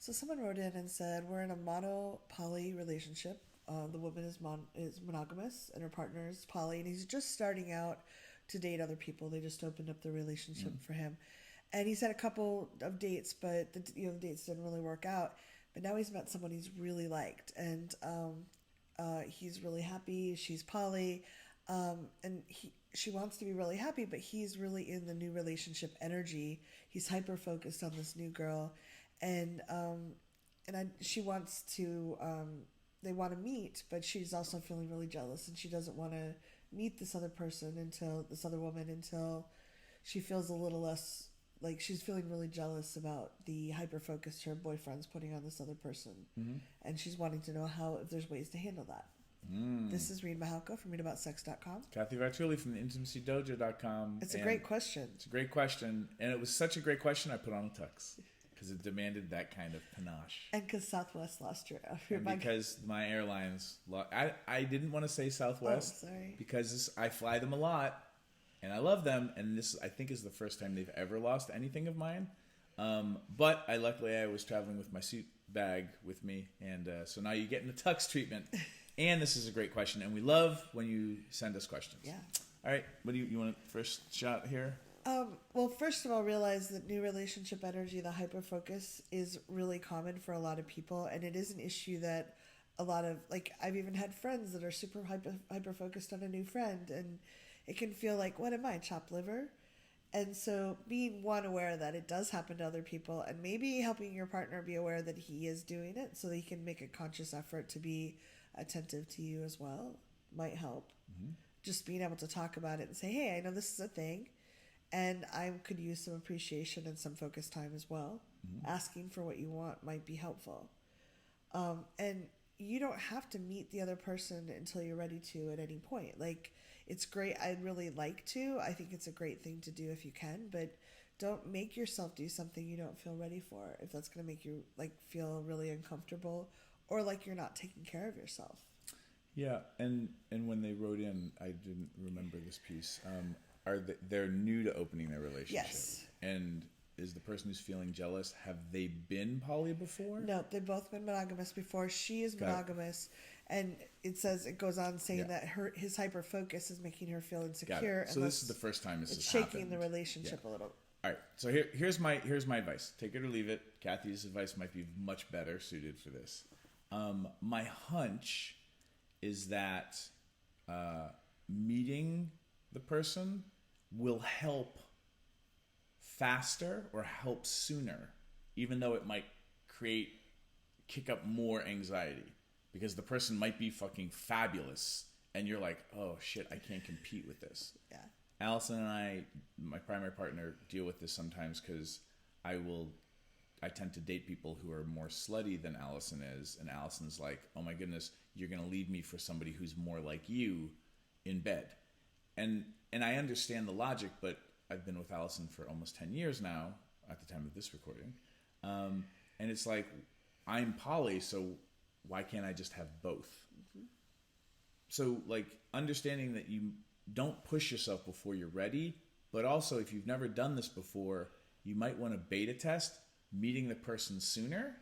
So someone wrote in and said, we're in a mono-poly relationship. The woman is monogamous and her partner is poly, and he's just starting out to date other people. They just opened up the relationship for him. And he's had a couple of dates, but the dates didn't really work out. But now he's met someone he's really liked, and he's really happy. She's poly, and she wants to be really happy, but he's really in the new relationship energy. He's hyper focused on this new girl, and she wants to. They want to meet, but she's also feeling really jealous, and she doesn't want to meet this other woman until she feels a little less like she's feeling really jealous about the hyper focus her boyfriend's putting on this other person, and she's wanting to know if there's ways to handle that. This is Reid Mahalko from ReidAboutSex.com. Cathy from the IntimacyDojo.com. It's a great question. It's a great question, and it was such a great question I put on a tux because it demanded that kind of panache. And because Southwest lost your because my airlines, I didn't want to say Southwest because I fly them a lot. And I love them, and this I think is the first time they've ever lost anything of mine. But luckily I was traveling with my suit bag with me, and so now you get in the tux treatment. And this is a great question, and we love when you send us questions. Yeah. All right, what do you want first shot here? Well, first of all, realize that new relationship energy, the hyperfocus, is really common for a lot of people, and it is an issue that a lot of I've even had friends that are super hyper focused on a new friend, and it can feel like, what am I, chopped liver? And so being aware that it does happen to other people, and maybe helping your partner be aware that he is doing it so that he can make a conscious effort to be attentive to you as well might help. Just being able to talk about it and say, hey, I know this is a thing, and I could use some appreciation and some focus time as well. Asking for what you want might be helpful. And you don't have to meet the other person until you're ready to at any point. It's great. I'd really like to. I think it's a great thing to do if you can, but don't make yourself do something you don't feel ready for if that's going to make you feel really uncomfortable or like you're not taking care of yourself. Yeah, and when they wrote in, I didn't remember this piece. They're new to opening their relationship? Yes. And is the person who's feeling jealous, have they been poly before? No, they've both been monogamous before. She is monogamous. And it goes on saying that his hyper focus is making her feel insecure. So this is the first time this has shaking happened. The relationship a little. All right. So here's my advice. Take it or leave it. Cathy's advice might be much better suited for this. My hunch is that meeting the person will help faster or help sooner, even though it might kick up more anxiety. Because the person might be fucking fabulous, and you're like, oh shit, I can't compete with this. Yeah. Allison and I, my primary partner, deal with this sometimes because I tend to date people who are more slutty than Allison is, and Allison's like, oh my goodness, you're gonna leave me for somebody who's more like you in bed. And I understand the logic, but I've been with Allison for almost 10 years now, at the time of this recording. And it's like, I'm poly, so why can't I just have both? So understanding that you don't push yourself before you're ready, but also if you've never done this before, you might want to beta test meeting the person sooner,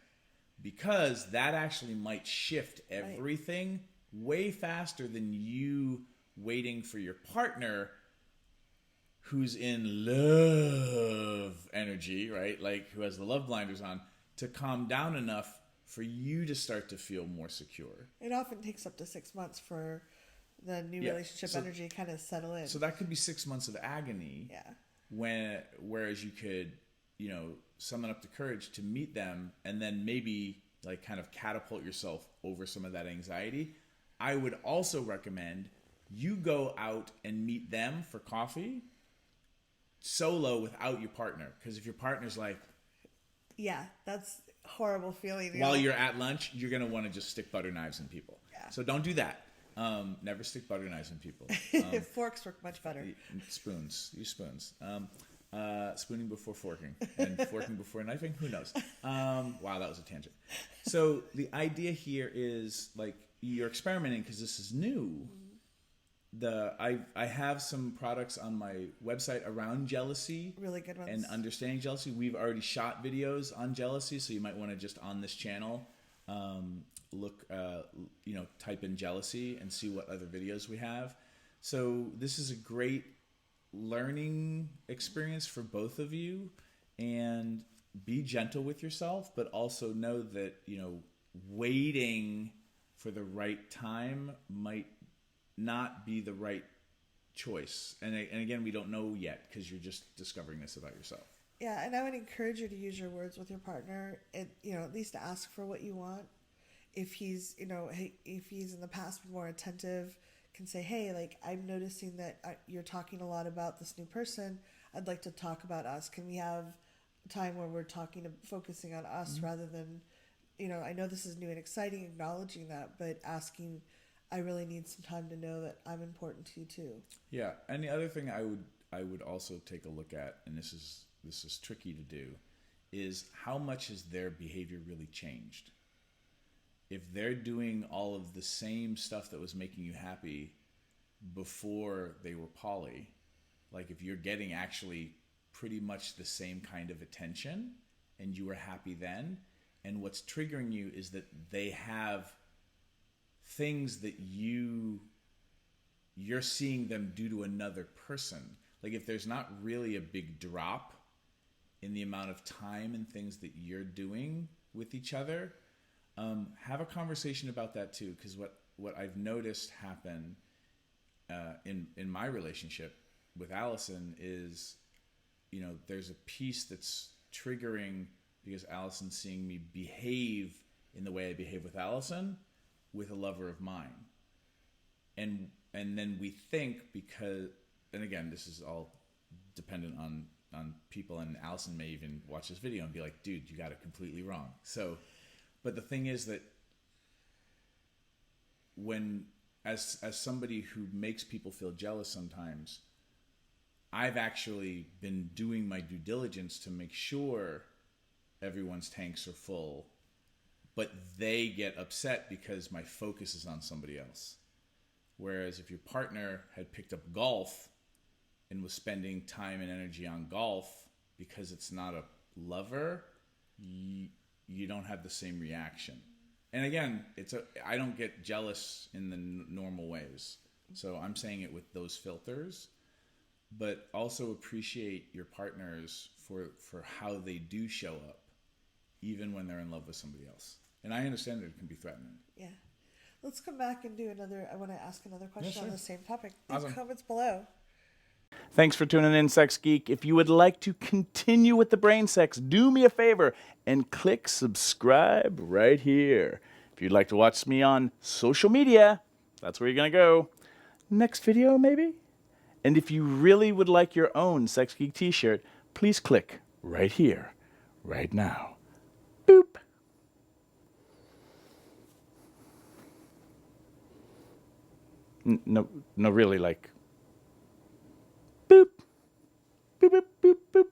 because that actually might shift everything way faster than you waiting for your partner who's in love energy, right? Who has the love blinders on, to calm down enough for you to start to feel more secure. It often takes up to 6 months for the new relationship energy kind of settle in. So that could be 6 months of agony. Yeah. Whereas you could, summon up the courage to meet them and then maybe kind of catapult yourself over some of that anxiety. I would also recommend you go out and meet them for coffee solo without your partner. Because if your partner's like... Yeah, that's horrible feeling. While you're at lunch, you're going to want to just stick butter knives in people. Yeah. So don't do that. Never stick butter knives in people. Forks work much better. Spoons. Use spoons. Spooning before forking. And forking before knifing? Who knows? Wow, that was a tangent. So, the idea here is, you're experimenting because this is new. I have some products on my website around jealousy, Really good ones. and understanding jealousy. We've already shot videos on jealousy, so you might want to just on this channel look, type in jealousy and see what other videos we have. So this is a great learning experience for both of you, and be gentle with yourself, but also know that, waiting for the right time might not be the right choice. And again, we don't know yet because you're just discovering this about yourself. Yeah, and I would encourage you to use your words with your partner, and at least ask for what you want. If he's if he's in the past been more attentive, can say, hey, like, I'm noticing that you're talking a lot about this new person. I'd like to talk about us. Can we have time where we're focusing on us rather than, I know this is new and exciting, acknowledging that, but asking, I really need some time to know that I'm important to you too. Yeah, and the other thing I would also take a look at, and this is tricky to do, is how much has their behavior really changed? If they're doing all of the same stuff that was making you happy before they were poly, like if you're getting actually pretty much the same kind of attention and you were happy then, and what's triggering you is that they have things that you're seeing them do to another person. Like if there's not really a big drop in the amount of time and things that you're doing with each other, have a conversation about that too. Because what I've noticed happen in my relationship with Allison is, there's a piece that's triggering because Allison's seeing me behave in the way I behave with Allison with a lover of mine. And then we think because, and again, this is all dependent on people, and Allison may even watch this video and be like, dude, you got it completely wrong. So, but the thing is that when, as somebody who makes people feel jealous sometimes, I've actually been doing my due diligence to make sure everyone's tanks are full, but they get upset because my focus is on somebody else. Whereas if your partner had picked up golf and was spending time and energy on golf because it's not a lover, you don't have the same reaction. And again, I don't get jealous in the normal ways. So I'm saying it with those filters, but also appreciate your partners for how they do show up, even when they're in love with somebody else. And I understand that it can be threatening. Yeah. Let's come back and do another. I want to ask another question on the same topic. Awesome. Leave comments below. Thanks for tuning in, Sex Geek. If you would like to continue with the brain sex, do me a favor and click subscribe right here. If you'd like to watch me on social media, that's where you're going to go. Next video, maybe? And if you really would like your own Sex Geek t-shirt, please click right here, right now. Boop. No, really, like, boop, boop, boop, boop, boop.